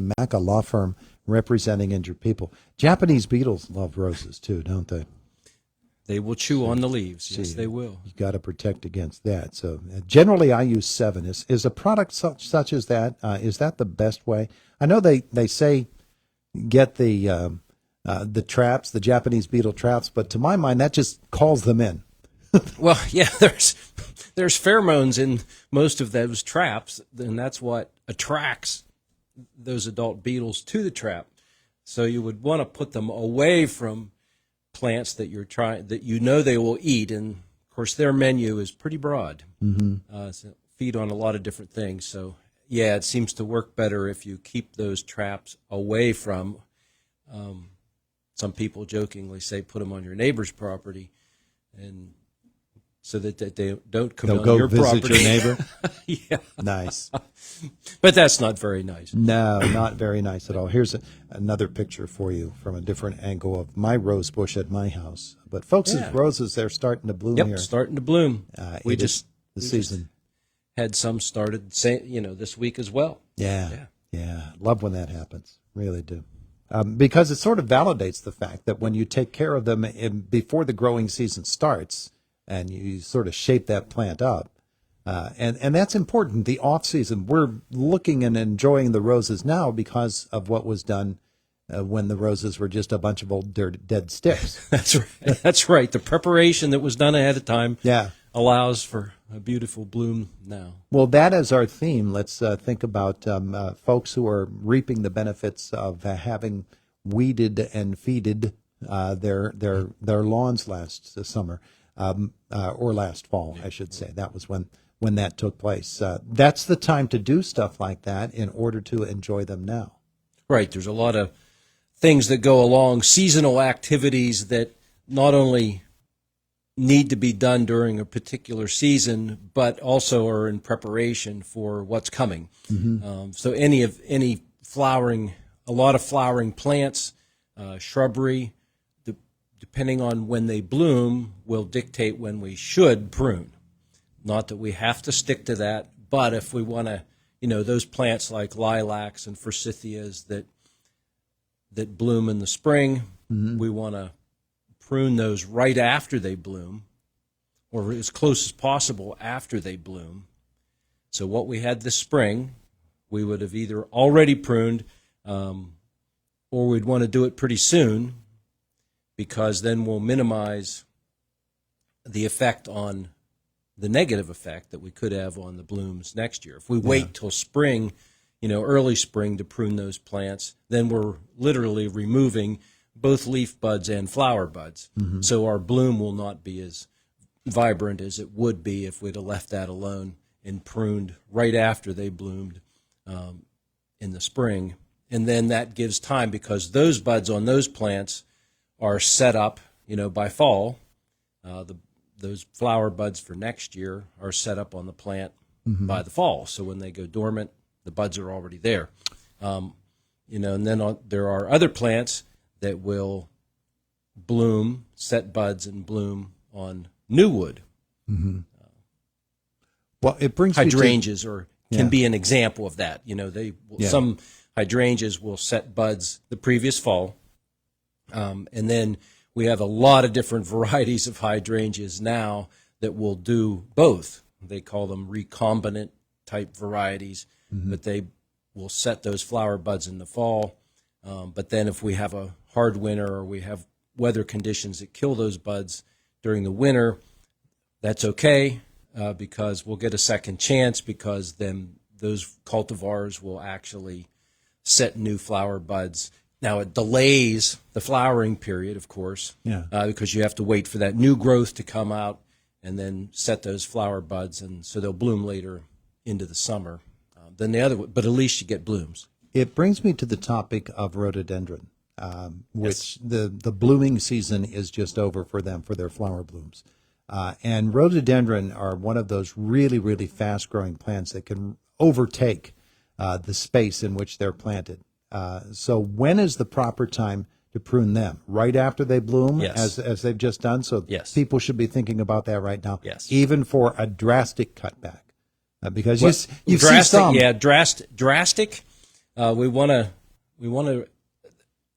Mac, a law firm representing injured people. Japanese beetles love roses too, don't they? They will chew on the leaves. Yes, they will. You got to protect against that. So generally, I use 7. Is a product such as that? Is that the best way? I know they say get the traps, the Japanese beetle traps, but to my mind, that just calls them in. Well, yeah, there's pheromones in most of those traps, and that's what attracts those adult beetles to the trap. So you would want to put them away from plants that they will eat, and of course their menu is pretty broad. So feed on a lot of different things. So yeah, it seems to work better if you keep those traps away from. Some people jokingly say put them on your neighbor's property, and so that they don't come on your property. They'll go visit your neighbor? Yeah. Nice. But that's not very nice. No, not very nice at all. Here's another picture for you from a different angle of my rose bush at my house. But folks' roses, they're starting to bloom here. Yep, starting to bloom. We just had some started, this week as well. Yeah. Love when that happens. Really do. Because it sort of validates the fact that when you take care of them before the growing season starts, and you sort of shape that plant up. And that's important. The off season, we're looking and enjoying the roses now because of what was done when the roses were just a bunch of old dead sticks. That's right. That's right. The preparation that was done ahead of time allows for a beautiful bloom now. Well, that is our theme. Let's think about folks who are reaping the benefits of having weeded and feeded their lawns last summer. Or last fall, I should say. That was when that took place. That's the time to do stuff like that in order to enjoy them now. Right. There's a lot of things that go along, seasonal activities that not only need to be done during a particular season, but also are in preparation for what's coming. So any flowering, a lot of flowering plants, shrubbery, depending on when they bloom, will dictate when we should prune. Not that we have to stick to that, but if we want to, those plants like lilacs and forsythias that bloom in the spring, we want to prune those right after they bloom, or as close as possible after they bloom. So what we had this spring, we would have either already pruned, or we'd want to do it pretty soon, because then we'll minimize the effect on the negative effect that we could have on the blooms next year. If we wait till spring, early spring to prune those plants, then we're literally removing both leaf buds and flower buds. So our bloom will not be as vibrant as it would be if we'd have left that alone and pruned right after they bloomed in the spring. And then that gives time, because those buds on those plants are set up, by fall. Those flower buds for next year are set up on the plant by the fall. So when they go dormant, the buds are already there. And then there are other plants that will bloom, set buds, and bloom on new wood. Well, it brings hydrangeas can be an example of that. Some hydrangeas will set buds the previous fall. And then we have a lot of different varieties of hydrangeas now that will do both. They call them recombinant type varieties, but they will set those flower buds in the fall. But then if we have a hard winter or we have weather conditions that kill those buds during the winter, that's okay, because we'll get a second chance, because then those cultivars will actually set new flower buds. Now, it delays the flowering period, of course, because you have to wait for that new growth to come out and then set those flower buds, and so they'll bloom later into the summer than the other, but at least you get blooms. It brings me to the topic of rhododendron, which the blooming season is just over for them, for their flower blooms. And rhododendron are one of those really, really fast-growing plants that can overtake the space in which they're planted. So when is the proper time to prune them? Right after they bloom, as they've just done? So people should be thinking about that right now, even for a drastic cutback. Because you see some. Yeah, drastic. We want to.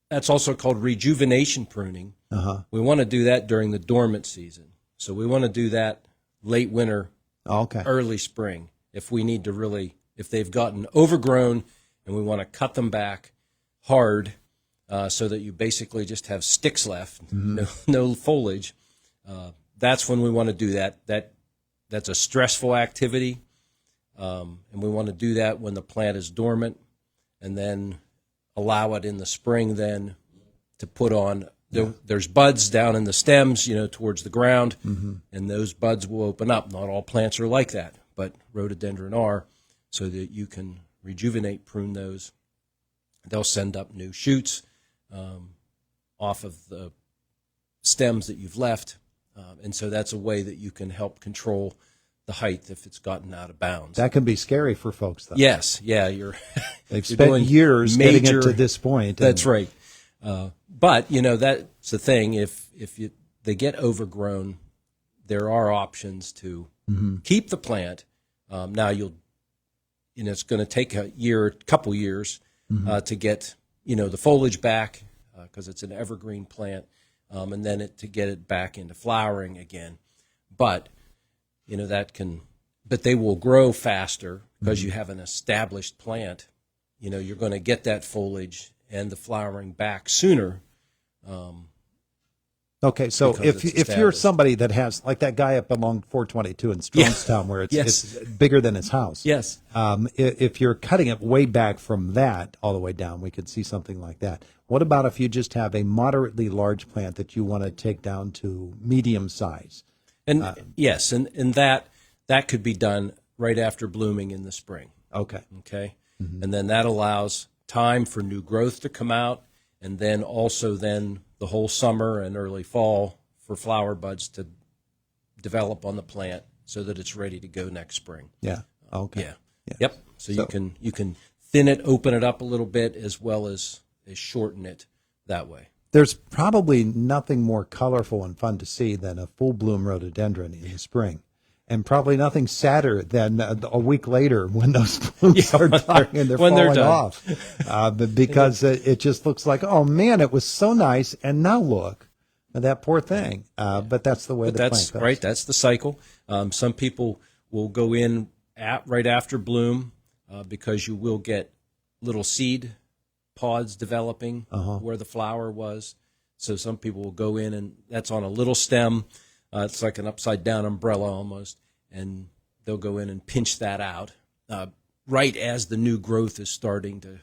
That's also called rejuvenation pruning. We want to do that during the dormant season. So we want to do that late winter, Okay. early spring. If we need to really, if they've gotten overgrown, and we want to cut them back hard, so that you basically just have sticks left, no foliage. That's when we want to do that. That's a stressful activity, and we want to do that when the plant is dormant, and then allow it in the spring then to put on. There's buds down in the stems, towards the ground, and those buds will open up. Not all plants are like that, but rhododendron are, so that you can rejuvenate, prune those. They'll send up new shoots off of the stems that you've left, and so that's a way that you can help control the height if it's gotten out of bounds. That can be scary for folks, though. Yes, yeah, They've spent years getting it to this point. That's right. But that's the thing. If they get overgrown, there are options to keep the plant. Now it's going to take a couple years to get the foliage back, because it's an evergreen plant, and then to get it back into flowering again. But but they will grow faster because you have an established plant. You're going to get that foliage and the flowering back sooner. Okay, so if you're established. somebody that has, like that guy up along 422 in Stronestown, where it's bigger than his house. Yes. If you're cutting it way back from that all the way down, we could see something like that. What about if you just have a moderately large plant that you want to take down to medium size? And yes, and that could be done right after blooming in the spring. Okay. Okay. And then that allows time for new growth to come out, and then also then the whole summer and early fall for flower buds to develop on the plant so that it's ready to go next spring. Yeah. Okay. Yeah. Yep. So you can thin it, open it up a little bit, as well as shorten it that way. There's probably nothing more colorful and fun to see than a full bloom rhododendron in the spring. And probably nothing sadder than a week later when those blooms are dying and they're falling off. Because it just looks like, oh, man, it was so nice, and now look, that poor thing. But that's the way the plant goes. That's right. That's the cycle. Some people will go in right after bloom because you will get little seed pods developing where the flower was. So some people will go in, and that's on a little stem. It's like an upside-down umbrella almost, and they'll go in and pinch that out right as the new growth is starting to,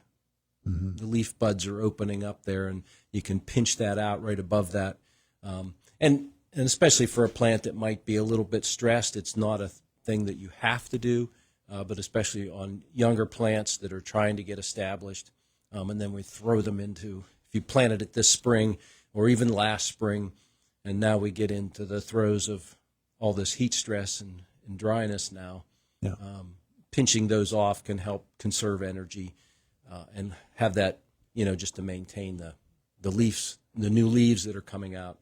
the leaf buds are opening up there, and you can pinch that out right above that. And especially for a plant that might be a little bit stressed, it's not a thing that you have to do, but especially on younger plants that are trying to get established. And then we throw them into, if you planted it this spring or even last spring, and now we get into the throes of all this heat stress and dryness now. Yeah. Pinching those off can help conserve energy and have that, just to maintain the leaves, the new leaves that are coming out,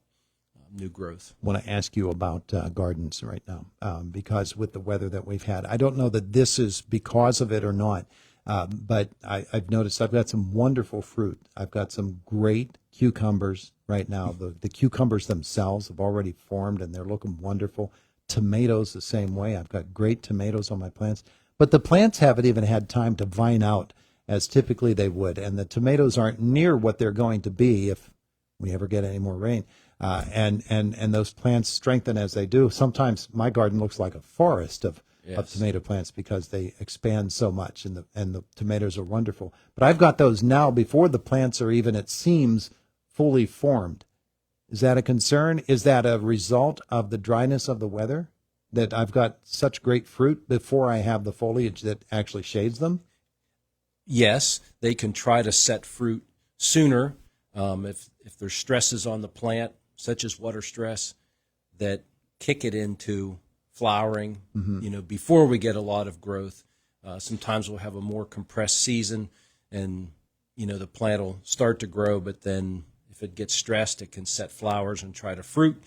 new growth. I want to ask you about gardens right now, because with the weather that we've had, I don't know that this is because of it or not, but I've noticed I've got some wonderful fruit. I've got some great cucumbers right now. The cucumbers themselves have already formed, and they're looking wonderful. Tomatoes the same way. I've got great tomatoes on my plants. But the plants haven't even had time to vine out as typically they would, and the tomatoes aren't near what they're going to be if we ever get any more rain. And those plants strengthen as they do. Sometimes my garden looks like a forest of tomato plants because they expand so much, and the tomatoes are wonderful. But I've got those now before the plants are even, it seems, fully formed. Is that a concern? Is that a result of the dryness of the weather, that I've got such great fruit before I have the foliage that actually shades them? Yes, they can try to set fruit sooner if there's stresses on the plant, such as water stress, that kick it into flowering, before we get a lot of growth. Sometimes we'll have a more compressed season, and, the plant will start to grow, but then if it gets stressed, it can set flowers and try to fruit,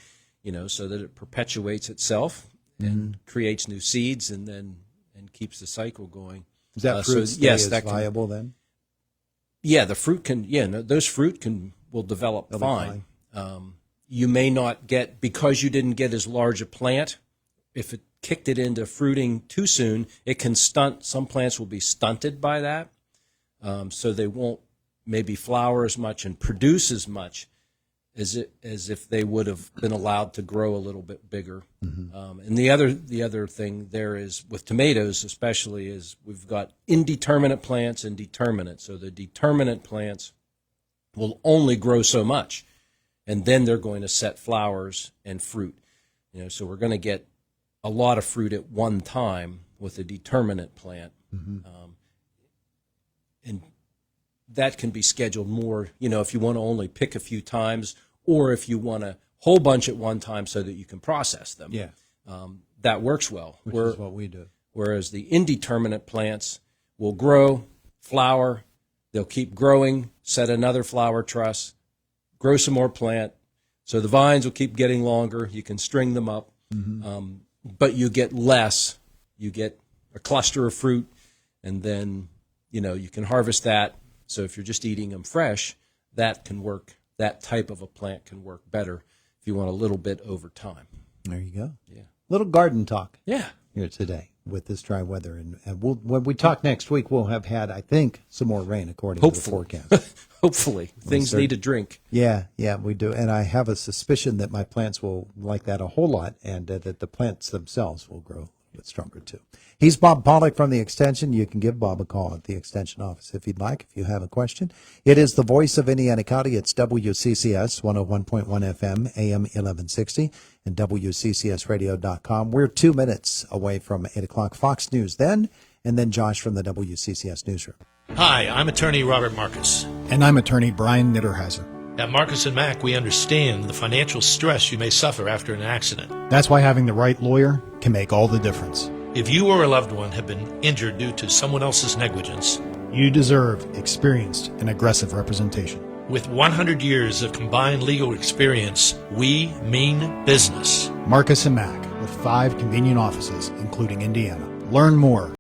so that it perpetuates itself and creates new seeds and keeps the cycle going. Does that fruit stay as viable then? Yeah, the fruit can. Yeah, no, those fruit will develop They'll be fine. You may not get, because you didn't get as large a plant. If it kicked it into fruiting too soon, it can stunt. Some plants will be stunted by that, so they won't maybe flower as much and produce as much as if they would have been allowed to grow a little bit bigger. And the other thing there is with tomatoes, especially, is we've got indeterminate plants and determinate. So the determinate plants will only grow so much, and then they're going to set flowers and fruit. So we're going to get a lot of fruit at one time with a determinate plant, and that can be scheduled more. If you want to only pick a few times, or if you want a whole bunch at one time so that you can process them. Yeah, that works well. which is what we do. Whereas the indeterminate plants will grow, flower, they'll keep growing, set another flower truss, grow some more plant. So the vines will keep getting longer. You can string them up, but you get less. You get a cluster of fruit, and then you can harvest that. So if you're just eating them fresh, that can work. That type of a plant can work better if you want a little bit over time. There you go. Yeah. Little garden talk. Yeah. Here today with this dry weather, and when we talk next week, we'll have had, I think, some more rain according to the forecast. Hopefully, things need a drink. Yeah, we do, and I have a suspicion that my plants will like that a whole lot, and that the plants themselves will grow a bit stronger too. He's Bob Pollock from the Extension. You can give Bob a call at the Extension office if you'd like, if you have a question. It is the voice of Indiana County. It's WCCS 101.1 FM, AM 1160, and WCCSradio.com. We're 2 minutes away from 8 o'clock. Fox News then, and then Josh from the WCCS newsroom. Hi, I'm attorney Robert Marcus. And I'm attorney Brian Nitterheiser. At Marcus & Mack, we understand the financial stress you may suffer after an accident. That's why having the right lawyer can make all the difference. If you or a loved one have been injured due to someone else's negligence, you deserve experienced and aggressive representation. with 100 years of combined legal experience, we mean business. Marcus & Mack, with 5 convenient offices, including Indiana. Learn more